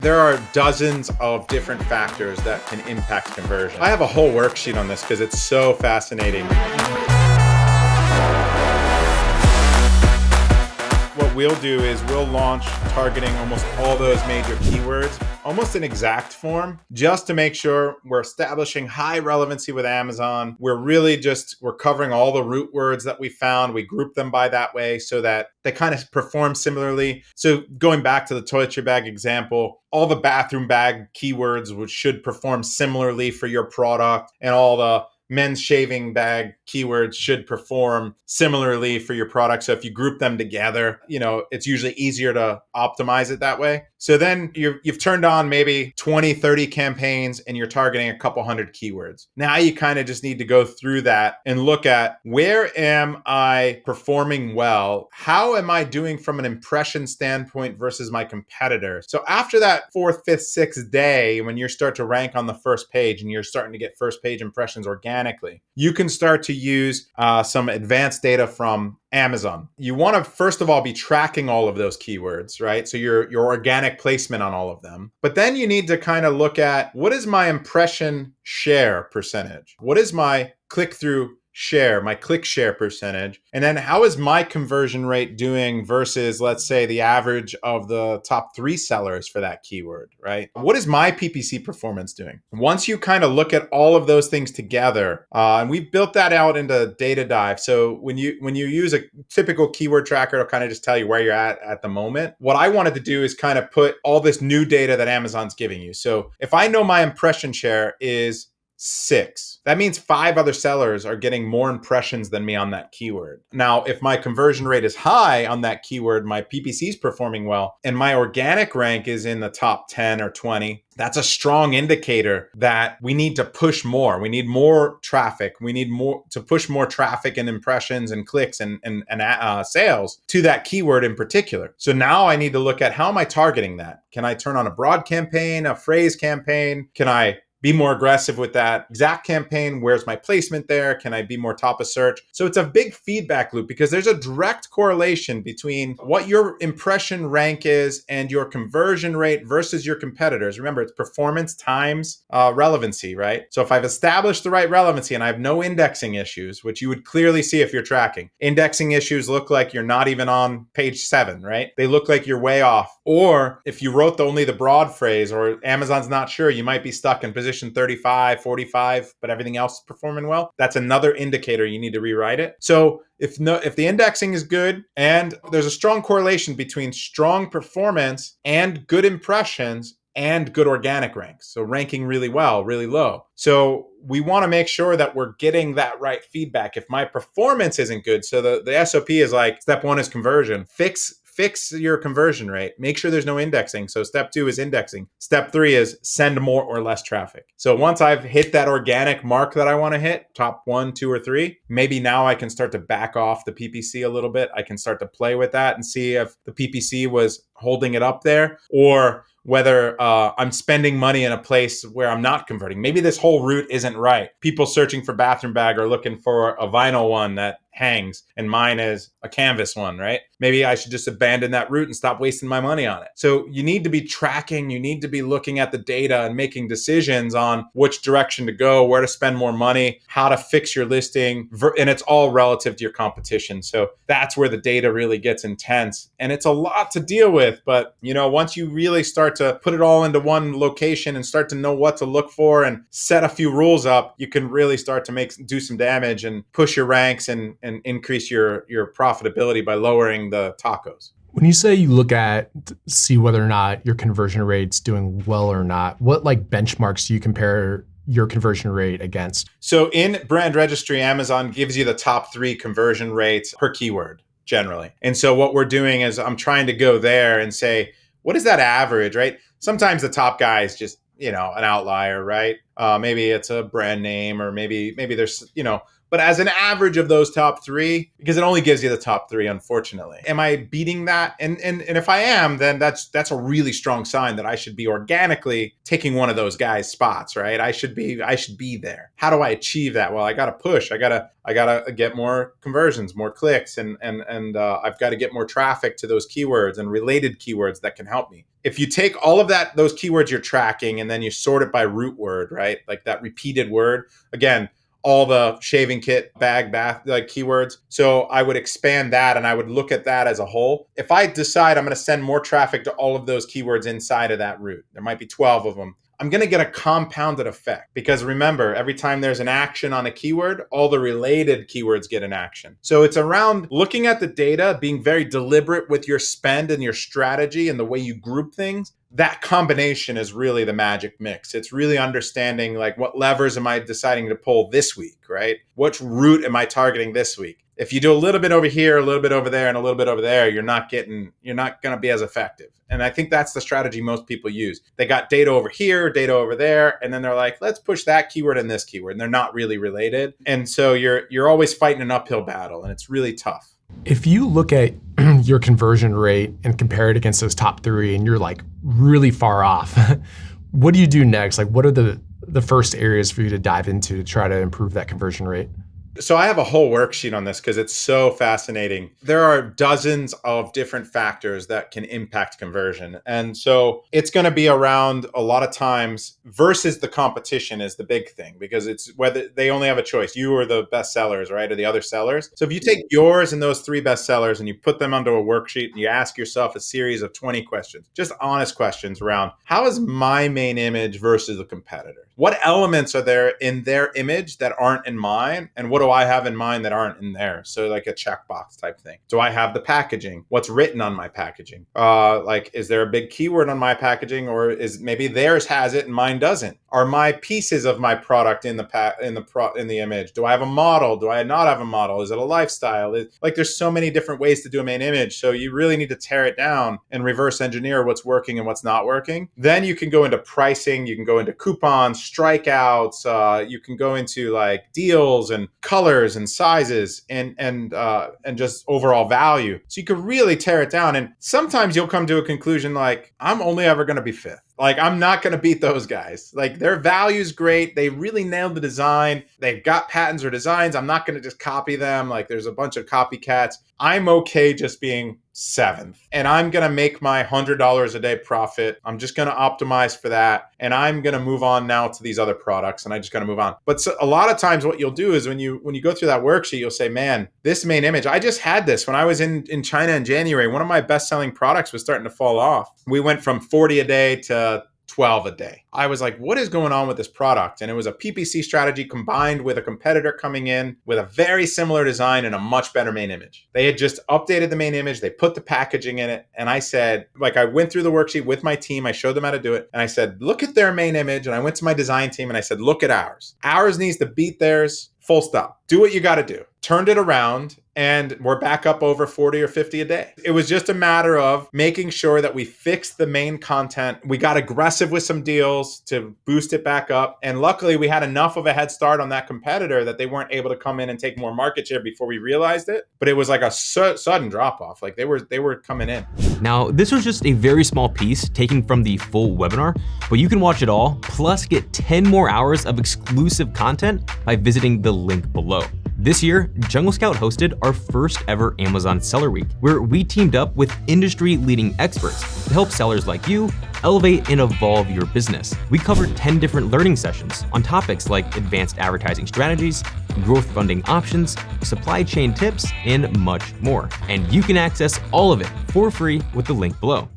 There are dozens of different factors that can impact conversion. I have a whole worksheet on this because it's so fascinating. What we'll do is we'll launch targeting almost all those major keywords, almost in exact form, just to make sure we're establishing high relevancy with Amazon. We're covering all the root words that we found. We group them by that way so that they kind of perform similarly. So going back to the toiletry bag example, all the bathroom bag keywords should perform similarly for your product, and all the men's shaving bag keywords should perform similarly for your product. So if you group them together, it's usually easier to optimize it that way. So then you've turned on maybe 20, 30 campaigns and you're targeting a couple hundred keywords. Now you kind of just need to go through that and look at, where am I performing well? How am I doing from an impression standpoint versus my competitors? So after that fourth, fifth, sixth day, when you start to rank on the first page and you're starting to get first page impressions organically, you can start to use some advanced data from Amazon. You want to, first of all, be tracking all of those keywords, right? So your organic placement on all of them. But then you need to kind of look at, what is my impression share percentage? What is my click-through share, my click share percentage? And then how is my conversion rate doing versus, let's say, the average of the top 3 sellers for that keyword, right? What is my PPC performance doing? Once you kind of look at all of those things together, and we've built that out into Data Dive. So when you use a typical keyword tracker, it'll kind of just tell you where you're at the moment. What I wanted to do is kind of put all this new data that Amazon's giving you. So if I know my impression share is 6, that means 5 other sellers are getting more impressions than me on that keyword. Now, if my conversion rate is high on that keyword, my PPC is performing well, and my organic rank is in the top 10 or 20, that's a strong indicator that we need to push more. We need more traffic. We need more to push more traffic and impressions and clicks and sales to that keyword in particular. So now I need to look at, how am I targeting that? Can I turn on a broad campaign, a phrase campaign? Can I be more aggressive with that exact campaign? Where's my placement there? Can I be more top of search? So it's a big feedback loop, because there's a direct correlation between what your impression rank is and your conversion rate versus your competitors. Remember, it's performance times relevancy, right? So if I've established the right relevancy and I have no indexing issues, which you would clearly see if you're tracking, indexing issues look like you're not even on page 7, right? They look like you're way off. Or if you wrote only the broad phrase, or Amazon's not sure, you might be stuck in position 35, 45, but everything else is performing well. That's another indicator you need to rewrite it. So if the indexing is good, and there's a strong correlation between strong performance and good impressions and good organic ranks. So ranking really well, really low. So we want to make sure that we're getting that right feedback. If my performance isn't good, so the SOP is like, step 1 is conversion. Fix your conversion rate. Make sure there's no indexing. So step 2 is indexing. Step 3 is send more or less traffic. So once I've hit that organic mark that I want to hit, top 1, 2, or 3, maybe now I can start to back off the PPC a little bit. I can start to play with that and see if the PPC was holding it up there, or whether I'm spending money in a place where I'm not converting. Maybe this whole route isn't right. People searching for bathroom bag are looking for a vinyl one that hangs, and mine is a canvas one, right? Maybe I should just abandon that route and stop wasting my money on it. So you need to be tracking, you need to be looking at the data and making decisions on which direction to go, where to spend more money, how to fix your listing, and it's all relative to your competition. So that's where the data really gets intense, and it's a lot to deal with. But once you really start to put it all into one location and start to know what to look for and set a few rules up, you can really start to do some damage and push your ranks and increase your profitability by lowering the tacos. When you say you look at see whether or not your conversion rate's doing well or not, what benchmarks do you compare your conversion rate against? So in Brand Registry, Amazon gives you the top 3 conversion rates per keyword generally. And so what we're doing is I'm trying to go there and say, what is that average, right? Sometimes the top guy is just, an outlier, right? Maybe it's a brand name, or maybe there's, But as an average of those top three, because it only gives you the top three, unfortunately. Am I beating that? And if I am, then that's a really strong sign that I should be organically taking one of those guys' spots, right? I should be there. How do I achieve that? Well, I got to push. I gotta get more conversions, more clicks, and I've got to get more traffic to those keywords and related keywords that can help me. If you take all of those keywords you're tracking, and then you sort it by root word, right? Like that repeated word. Again, all the shaving kit, bag, bath, like keywords. So I would expand that and I would look at that as a whole. If I decide I'm going to send more traffic to all of those keywords inside of that route, there might be 12 of them, I'm going to get a compounded effect, because remember, every time there's an action on a keyword, all the related keywords get an action. So it's around looking at the data, being very deliberate with your spend and your strategy and the way you group things. That combination is really the magic mix. It's really understanding, like, what levers am I deciding to pull this week, right? Which route am I targeting this week? If you do a little bit over here, a little bit over there, and a little bit over there, you're not going to be as effective. And I think that's the strategy most people use. They got data over here, data over there, and then they're like, let's push that keyword and this keyword, and they're not really related. And so you're always fighting an uphill battle, and it's really tough. If you look at your conversion rate and compare it against those top three, and you're like really far off, what do you do next? Like, what are the first areas for you to dive into to try to improve that conversion rate? So I have a whole worksheet on this because it's so fascinating. There are dozens of different factors that can impact conversion. And so it's going to be around, a lot of times, versus the competition is the big thing, because it's whether they only have a choice. You are the best sellers, right? Or the other sellers. So if you take yours and those three best sellers and you put them onto a worksheet and you ask yourself a series of 20 questions, just honest questions around, how is my main image versus the competitor? What elements are there in their image that aren't in mine? And what do I have in mind that aren't in there? So like a checkbox type thing. Do I have the packaging? What's written on my packaging? Like, is there a big keyword on my packaging, or is maybe theirs has it and mine doesn't? Are my pieces of my product in the image? Do I have a model? Do I not have a model? Is it a lifestyle? Like, there's so many different ways to do a main image. So you really need to tear it down and reverse engineer what's working and what's not working. Then you can go into pricing. You can go into coupons, strikeouts. You can go into like deals and colors and sizes and just overall value. So you can really tear it down. And sometimes you'll come to a conclusion like, I'm only ever going to be fifth. Like, I'm not going to beat those guys. Like, their value's great. They really nailed the design. They've got patents or designs. I'm not going to just copy them. Like, there's a bunch of copycats. I'm okay just being seventh. And I'm going to make my $100 a day profit. I'm just going to optimize for that. And I'm going to move on now to these other products. And I just got to move on. But so, a lot of times what you'll do is when you go through that worksheet, you'll say, man, this main image, I just had this when I was in China in January. One of my best selling products was starting to fall off. We went from 40 a day to 12 a day. I was like, what is going on with this product? And it was a PPC strategy combined with a competitor coming in with a very similar design and a much better main image. They had just updated the main image. They put the packaging in it. And I said, like, I went through the worksheet with my team. I showed them how to do it. And I said, look at their main image. And I went to my design team and I said, look at ours. Ours needs to beat theirs. Full stop. Do what you got to do. Turned it around, and we're back up over 40 or 50 a day. It was just a matter of making sure that we fixed the main content. We got aggressive with some deals to boost it back up. And luckily, we had enough of a head start on that competitor that they weren't able to come in and take more market share before we realized it. But it was like a sudden drop off. Like, they were coming in. Now, this was just a very small piece taken from the full webinar, but you can watch it all, plus get 10 more hours of exclusive content by visiting the link below. This year, Jungle Scout hosted our first ever Amazon Seller Week, where we teamed up with industry-leading experts to help sellers like you elevate and evolve your business. We covered 10 different learning sessions on topics like advanced advertising strategies, growth funding options, supply chain tips, and much more. And you can access all of it for free with the link below.